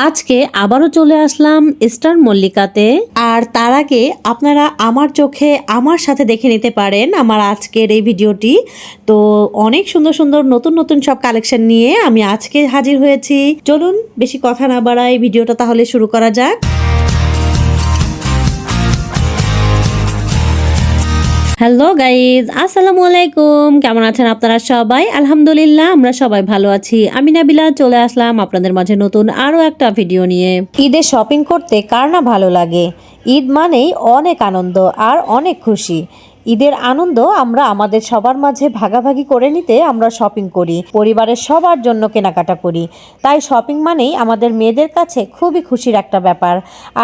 আজকে আবারও চলে আসলাম ইস্টার্ন মল্লিকাতে। আর তার আগে আপনারা আমার চোখে আমার সাথে দেখে নিতে পারেন আমার আজকের এই ভিডিওটি। তো অনেক সুন্দর সুন্দর নতুন নতুন সব কালেকশন নিয়ে আমি আজকে হাজির হয়েছি। চলুন বেশি কথা না বাড়াই, ভিডিওটা তাহলে শুরু করা যাক। হ্যালো গাইজ, আসসালামু আলাইকুম। কেমন আছেন আপনারা সবাই? আলহামদুলিল্লাহ আমরা সবাই ভালো আছি। আমি নাবিলা চলে আসলাম আপনাদের মাঝে নতুন আরও একটা ভিডিও নিয়ে। ঈদে শপিং করতে কার না ভালো লাগে? ঈদ মানেই অনেক আনন্দ আর অনেক খুশি। ঈদের আনন্দ আমরা আমাদের সবার মাঝে ভাগাভাগি করে নিতে আমরা শপিং করি, পরিবারের সবার জন্য কেনাকাটা করি। তাই শপিং মানেই আমাদের মেয়েদের কাছে খুবই খুশির একটা ব্যাপার।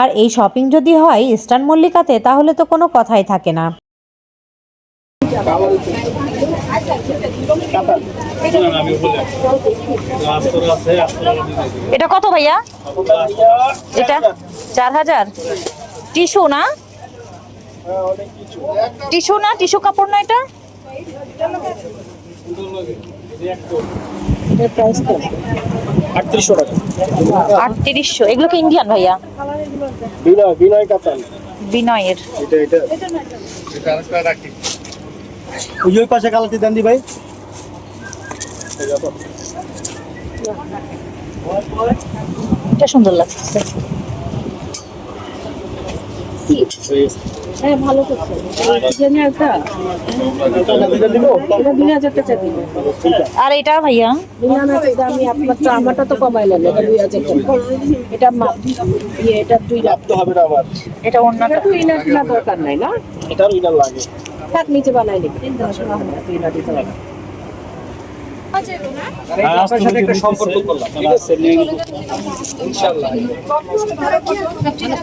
আর এই শপিং যদি হয় ইস্টার্ন মল্লিকাতে তাহলে তো কোনো কথাই থাকে না। এটা কত ভাইয়া? এটা 4000। টিস্যু না, টিস্যু না, টিস্যু কাপড় না এটা? 3800। এগুলো কি ইন্ডিয়ান ভাইয়া? বিনয়ের। ওই পাশে কালারটি দেন দি ভাই। এটা সুন্দর লাগছে। হ্যাঁ ভালো করছে। আর এটা ভাইয়া? আমি আমারটা তো কমাইলাম, এটা 2000 এটা মাপ এটা 2 লাখ তো হবে না আবার। এটা অন্যটা। 2 লাখ না দরকার নাই না, এটার উইনার লাগে। থাক নিচে বানাই নিবি। 2 লাখ দিতে হবে। আপনার সাথে একটা সম্পর্ক করলাম, ঠিক আছে? ইনশাআল্লাহ।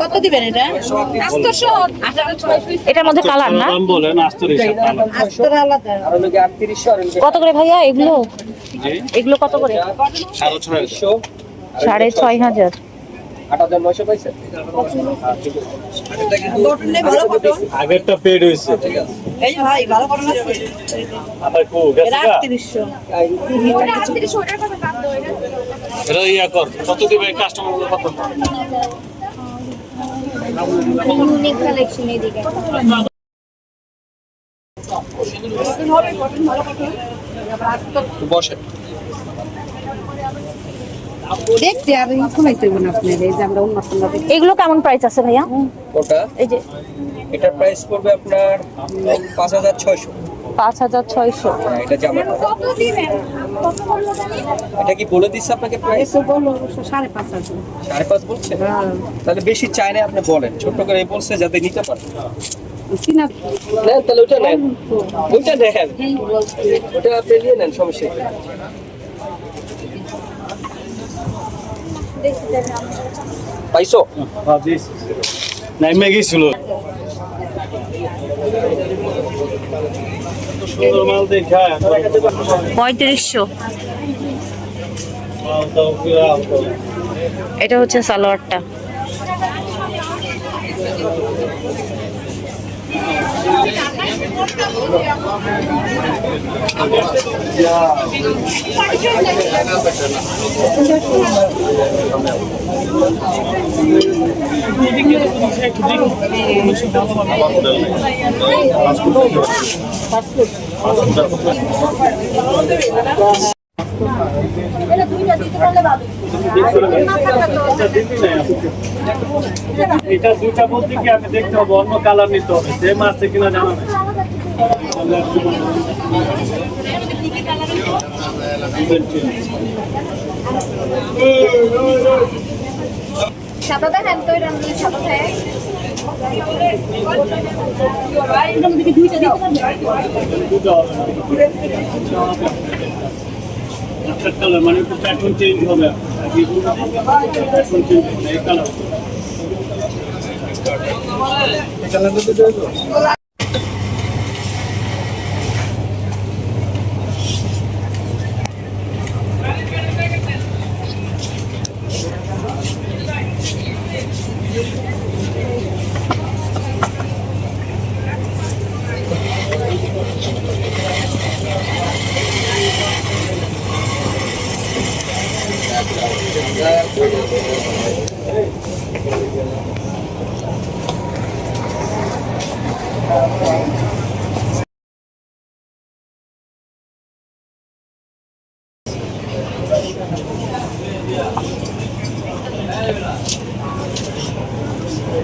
কত দিবেন এটা? 800। এটার মধ্যে কালার না? দাম বলেন, আস্তর হিসাব কালার। আস্তর আলাদা। আর হলো 3800 কত করে ভাইয়া এগুলো? জি এগুলো কত করে? 650। 6500। 8900 পাইছে। আগেরটা পেড হইছে, ঠিক আছে? এই ভাই ভালো করে আছে। আবার কো গেছে না? 3800 এটা ইয়া কর, কত দিবে কাস্টমার কত? ইউনিক কালেকশন এদিকে বসে দেখতে আর শুনাইতে হবে না আপনাদের, এই যে আমরা উন্নত এগুলো কেমন প্রাইস আছে ভাইয়া? ওটা এই যে এটার প্রাইস পড়বে আপনার 5600। 5600। এটা জামাটা এটা কি বলে দিচ্ছে আপনাকে প্রাইস? তো বলো 5.5 5.5 বলছে? তাহলে বেশি চাই না, আপনি বলেন ছোট করে বলছে যাতে নিতে পারেন। চিনা নেন তাহলে ওটা নেন, ওইটা নেন, ওটা আপনি নিয়ে নেন, সমস্যা নেই। পাইছো? হ্যাঁ দিস নাইমে গেছিল। সুন্দর মাল দেখা 3500। এটা হচ্ছে সালোয়ারটা। এটা দুইটা বলতে কি আমি দেখতে হবে, অন্য কালার নিতে হবে, সেম আছে কিনা জানা নাই। সাদাটা হ্যাঁ তো রঙের সাদা কালার মানে একটু প্যাটার্ন চেঞ্জ হবে, এই কালার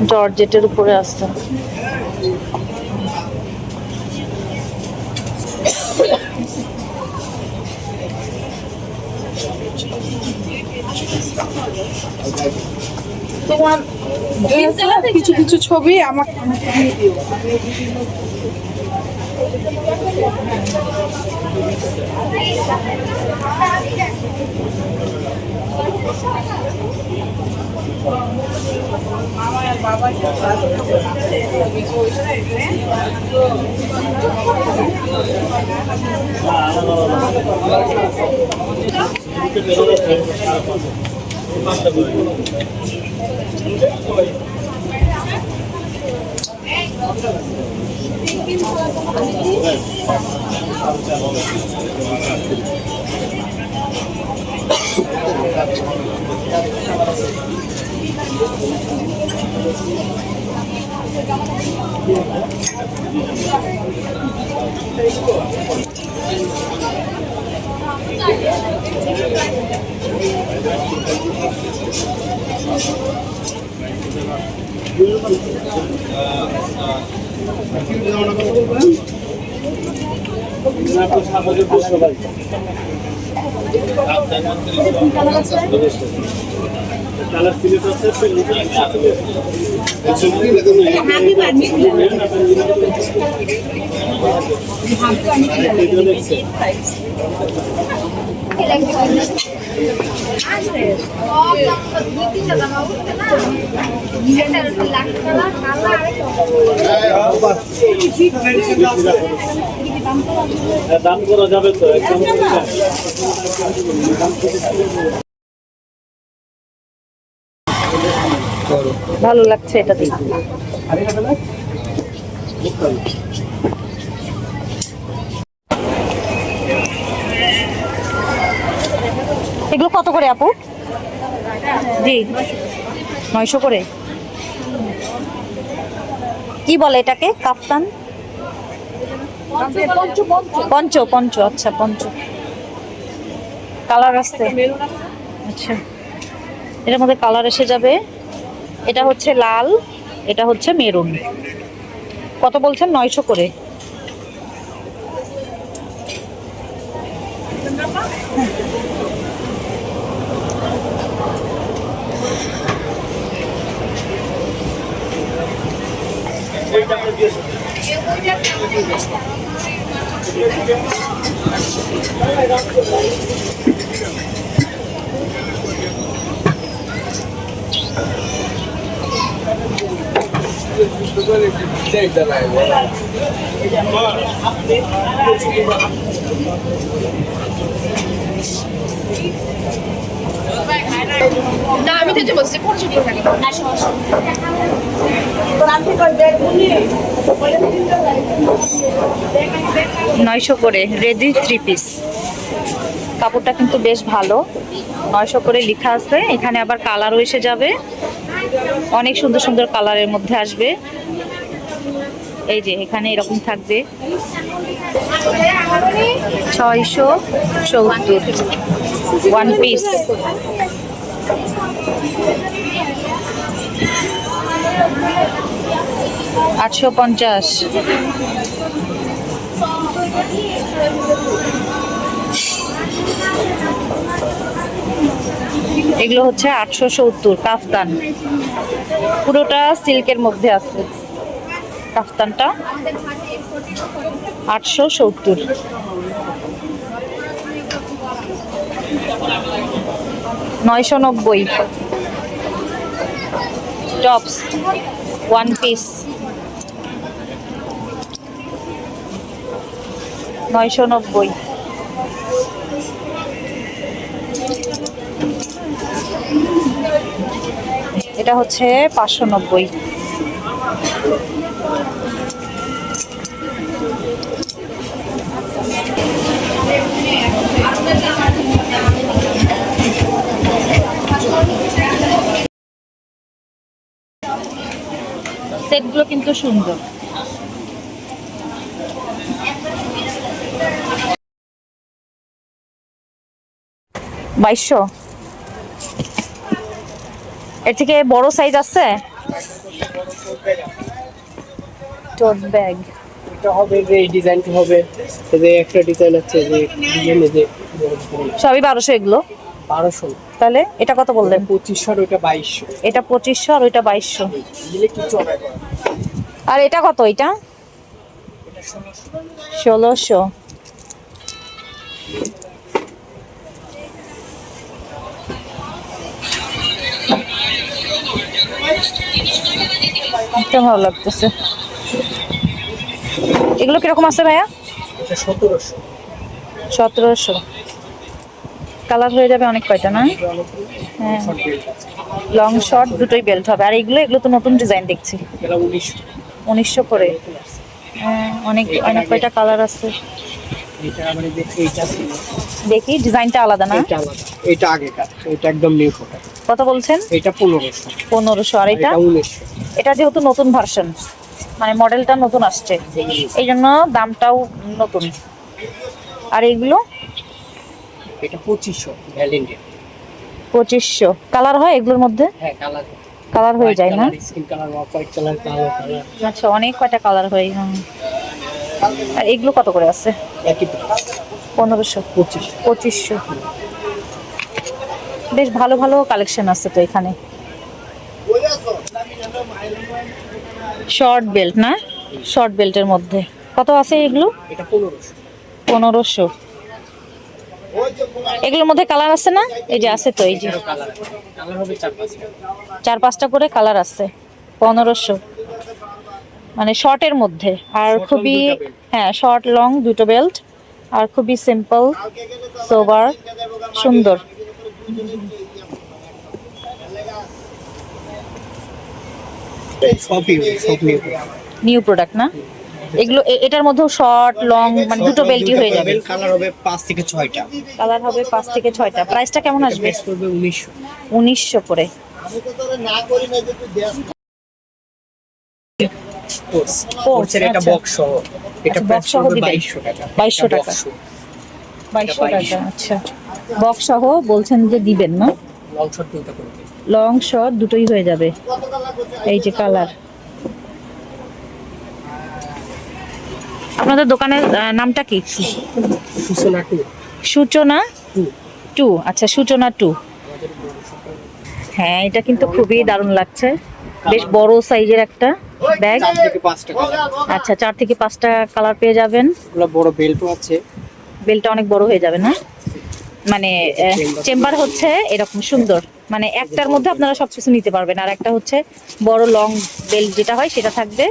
জর্জেটের উপরে আছে। তোমার কিছু কিছু ছবি আমার দাম করা যাবে তো একদম। ভালো লাগছে এটা দেখি। এগুলো কত করে আপু? জি 900 করে। কি বলে এটাকে? কাফতান? পঞ্চ পঞ্চ, আচ্ছা পঞ্চ। কালার আসছে, আচ্ছা এটার মধ্যে কালার এসে যাবে। এটা হচ্ছে লাল, এটা হচ্ছে মেরুন। কত বলছেন? 900 করে। না আমি তো বলছি কোন ছবি থাকে না সমস্যা 900 করে রেডি 3 পিস। কাপড়টা কিন্তু বেশ ভালো, 900 করে লেখা আছে। এখানে আবার কালারও এসে যাবে, অনেক সুন্দর সুন্দর কালারের মধ্যে আসবে। এই যে এখানে এরকম থাকবে 670 1 পিস। $850। এগুলো হচ্ছে 870 কাফতান, পুরোটা সিল্কের মধ্যে আছে। কাফতানটা 870। $990 টপস 1 পিস, 990। এটা হচ্ছে 590। সেটগুলো কিন্তু সুন্দর। $2200। এর থেকে বড় সাইজ আছে? টোট ব্যাগ এটা হবে যে এই ডিজাইনটা হবে, এই যে একটা ডিজাইন আছে যে ডিজাইন এই যে সবই 1200 এগুলো। 1200, তাহলে এটা কত বললেন? 2500 আর ওইটা 2200। এটা 2500 আর ওইটা 2200। দিলে কি চলে? আর এটা কত? এটা 1600। এটা ভালো লাগতেছে। এগুলো কিরকম আছে ভাইয়া? এটা 1700। 1700। কালার হয়ে যাবে অনেক কয়টা না? হ্যাঁ, লং শর্ট দুটোই বেল্ট হবে। আর এগুলো তো নতুন ডিজাইন দেখছি। এটা 1900। 1900 করে। হ্যাঁ, অনেক অনেক কয়টা কালার আছে। এটা মানে এইটা ছিল, দেখি ডিজাইনটা আলাদা না? এটা আলাদা, এটা আগেকার, এটা একদম নিউ প্রোডাক্ট। কত বলছেন? এটা 1500। 1500। আর এটা? 1900। এটা যেহেতু নতুন ভার্সন, মানে মডেলটা নতুন আসছে, এই জন্য দামটাও নতুন। আর এগুলো? এটা 2500 ভ্যালেন্টাইন। 2500। কালার হয় এগুলোর মধ্যে? হ্যাঁ, কালার কালার হয়ে যায় না? Skin colour, off white colour, কালো কালার। আচ্ছা, অনেক কয়টা কালার হয়। আর এগুলো কত করে আছে? একই প্রাইস 1500। 2500। বেশ ভালো ভালো কালেকশন আছে তো এখানে। শর্ট বেল্ট না? শর্ট বেল্টের মধ্যে কত আছে এগুলো? এটা 1500। 1500। এগুলোর মধ্যে কালার আছে না? এই যে আছে তো, এই যে কালার কালার হবে 4-5টা। 4-5টা করে কালার আছে। 1500 মানে শর্টের মধ্যে। আর Short, long খুবই, দুইটা belt। হ্যাঁ, শর্ট লং দুটো বেল্ট। আর খুবই সিম্পল, সোবার, সুন্দর। সবই সব নিউ নিউ প্রোডাক্ট না? এগুলো এটার মধ্যেও শর্ট লং মানে দুটো বেল্টই হয়ে যাবে। কালার হবে 5 থেকে 6টা। কালার হবে 5 থেকে 6টা। প্রাইসটা কেমন আসবে? প্রাইস পড়বে 1900। 1900 করে। কোর্সের এটা আচ্ছা। বক্স সহ, এটা আচ্ছা, প্রাইস box সহ পড়বে দিবেন? 2200 টাকা। 2200 এটা টাকা। box সহ। 2200 টাকা। আচ্ছা, বক্স সহ বলছেন যে দিবেন না? লং শর্ট দুটো করে দিন। লং শর্ট দুটোই হয়ে যাবে। এই যে কালার। আপনাদের দোকানের নামটা কি? সূচনা 2। সূচনা 2। আচ্ছা, সূচনা 2। হ্যাঁ, এটা কিন্তু খুবই দারুণ লাগছে। বেশ বড় সাইজের একটা ব্যাগ। 4 থেকে 5টা কালার। আচ্ছা, 4 থেকে 5টা কালার পেয়ে যাবেন। এগুলো বড় বেল্টও আছে। বেলটা অনেক বড় হয়ে যাবে না? মানে চেম্বার হচ্ছে এরকম সুন্দর, মানে একটার মধ্যে আপনারা সবকিছু নিতে পারবেন। আর একটা হচ্ছে বড় লং বেল্ট যেটা হয় সেটা থাকবে।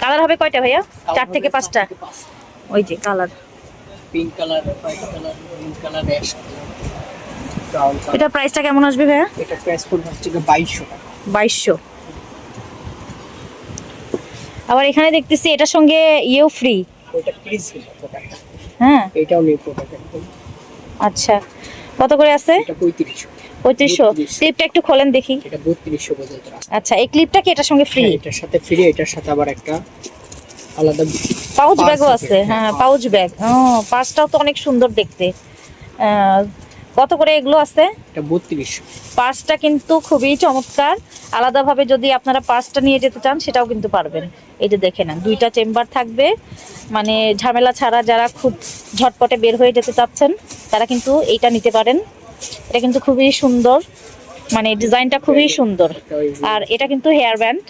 কালার হবে কয়টা ভাইয়া? 4 থেকে 5টা। ওই যে colour. Pink colour, white colour, green colour, ash colour, brown colour. এটার প্রাইসটা কেমন আসবে ভাইয়া? এটা প্রাইস পড়বে হচ্ছে 2200 টাকা। 2200। আবার এখানে দেখতেছি এটার সঙ্গে ইয়েও ফ্রি। ওইটা প্লিজ প্রোডাক্ট। হ্যাঁ, এটাও নিউ প্রোডাক্ট একদম। আচ্ছা, কত করে আছে? এটা 3500। 3500। ক্লিপটা একটু খোলেন দেখি। এটা 3200 পর্যন্ত আছে। আচ্ছা, এই ক্লিপটা কি এটার সঙ্গে ফ্রি? হ্যাঁ, এটার সাথে ফ্রি, এটার সাথে আবার একটা আলাদা পাউচ Pouch ব্যাগও আছে, আছে। হ্যাঁ, পাউচ ব্যাগ। পার্সটাও তো অনেক সুন্দর দেখতে। কত করে এগুলো আছে? এটা 3200। পার্সটা কিন্তু খুবই চমৎকার। আলাদাভাবে যদি আপনারা পার্সটা নিয়ে যেতে চান সেটাও কিন্তু পারবেন। এই যে দেখে নেন, 2টা চেম্বার থাকবে, মানে ঝামেলা ছাড়া যারা খুব ঝটপটে বের হয়ে যেতে চাচ্ছেন তারা কিন্তু এইটা নিতে পারেন। এটা কিন্তু খুবই সুন্দর, মানে ডিজাইনটা খুবই সুন্দর। আর এটা কিন্তু হেয়ার ব্যান্ড,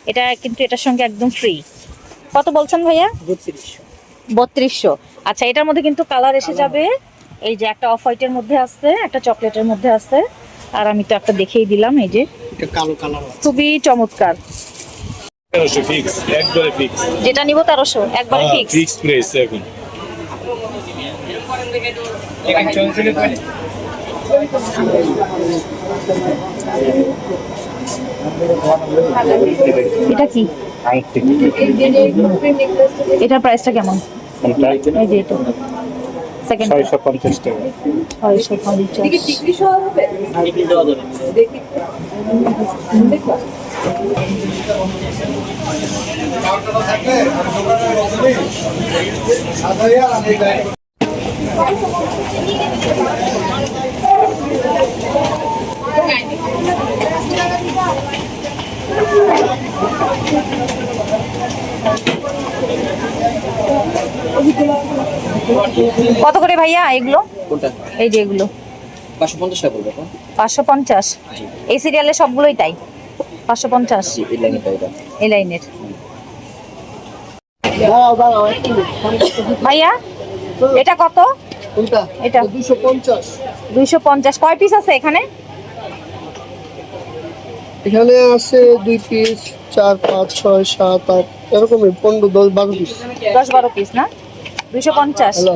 এটা কিন্তু এটার সঙ্গে একদম ফ্রি। কত বলছেন ভাইয়া? 3200। 3200। আচ্ছা, এটার মধ্যে কিন্তু কালার এসে যাবে। এই যে একটা অফ হোয়াইটের মধ্যে আছে, একটা চকলেটের মধ্যে আছে, আর আমি তো একটা দেখেই দিলাম। এই যে এটা কালো কালার আছে। খুবই চমৎকার। 1300 ফিক্স, একবারে ফিক্স। যেটা নিব 1300 একবারে হ্যাঁ, ফিক্স। ফিক্স প্রাইস এখন। এটা কি? এটার প্রাইসটা কেমন? এই যে এটা সেকেন্ড 650 টাকা। 650। কত করে ভাইয়া এগুলো? কোনটা? এই যে এগুলো 550 টাকা পড়বে। 550। এই সিরিয়ালে সবগুলোই তাই 550 এই লাইনটা এটা। এই লাইনের। ভাইয়া এটা কত? কোনটা? এটা 250। 250। কয় পিস আছে এখানে? এখানে আছে 2 পিস, 4, 5, 6, 7, 8 এরকমই 15, 10, 12 পিস। 10-12 পিস না? 250। হ্যালো,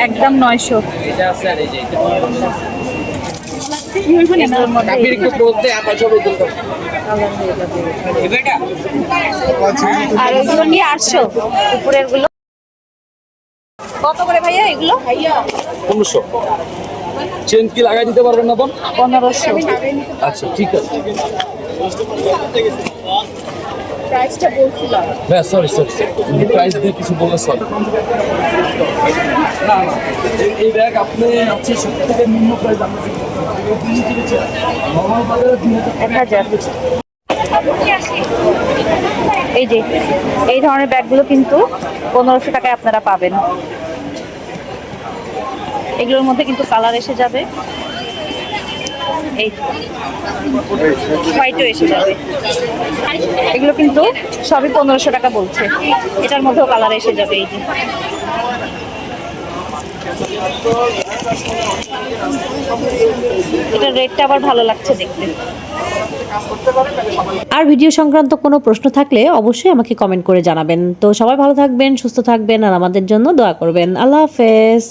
একদম 900। এটা আছে আর এই যে এটা। এগুলোর মধ্যে কাপির একটু বলতে আমার সব বলতে। এটা আর এগুলো নিয়ে 800 উপরের গুলো। কত করে ভাইয়া এগুলো? 1500। চেন কি লাগাই দিতে পারবেন না বোন? 1500। আচ্ছা ঠিক আছে। প্রাইসটা বলছিলাম। হ্যাঁ সরি প্রাইস দিয়ে কিছু বললে সরি। না না এই ব্যাগ আপনি হচ্ছে সবথেকে নিম্ন প্রাইস আপনি নরমাল বাজারে 1000। এই যে এই ধরনের ব্যাগগুলো কিন্তু 1500 টাকায় আপনারা পাবেন। এগুলোর মধ্যে কিন্তু কালার এসে যাবে, এই হোয়াইটও এসে যাবে। এগুলো কিন্তু সবই 1500 টাকা বলছে। এটার মধ্যেও কালার এসে যাবে। এই যে এটার রেটটা আবার ভালো লাগছে দেখতে। আর ভিডিও সংক্রান্ত কোনো প্রশ্ন থাকলে অবশ্যই আমাকে কমেন্ট করে জানাবেন। তো সবাই ভালো থাকবেন, সুস্থ থাকবেন আর আমাদের জন্য দোয়া করবেন। আল্লাহ হাফেজ।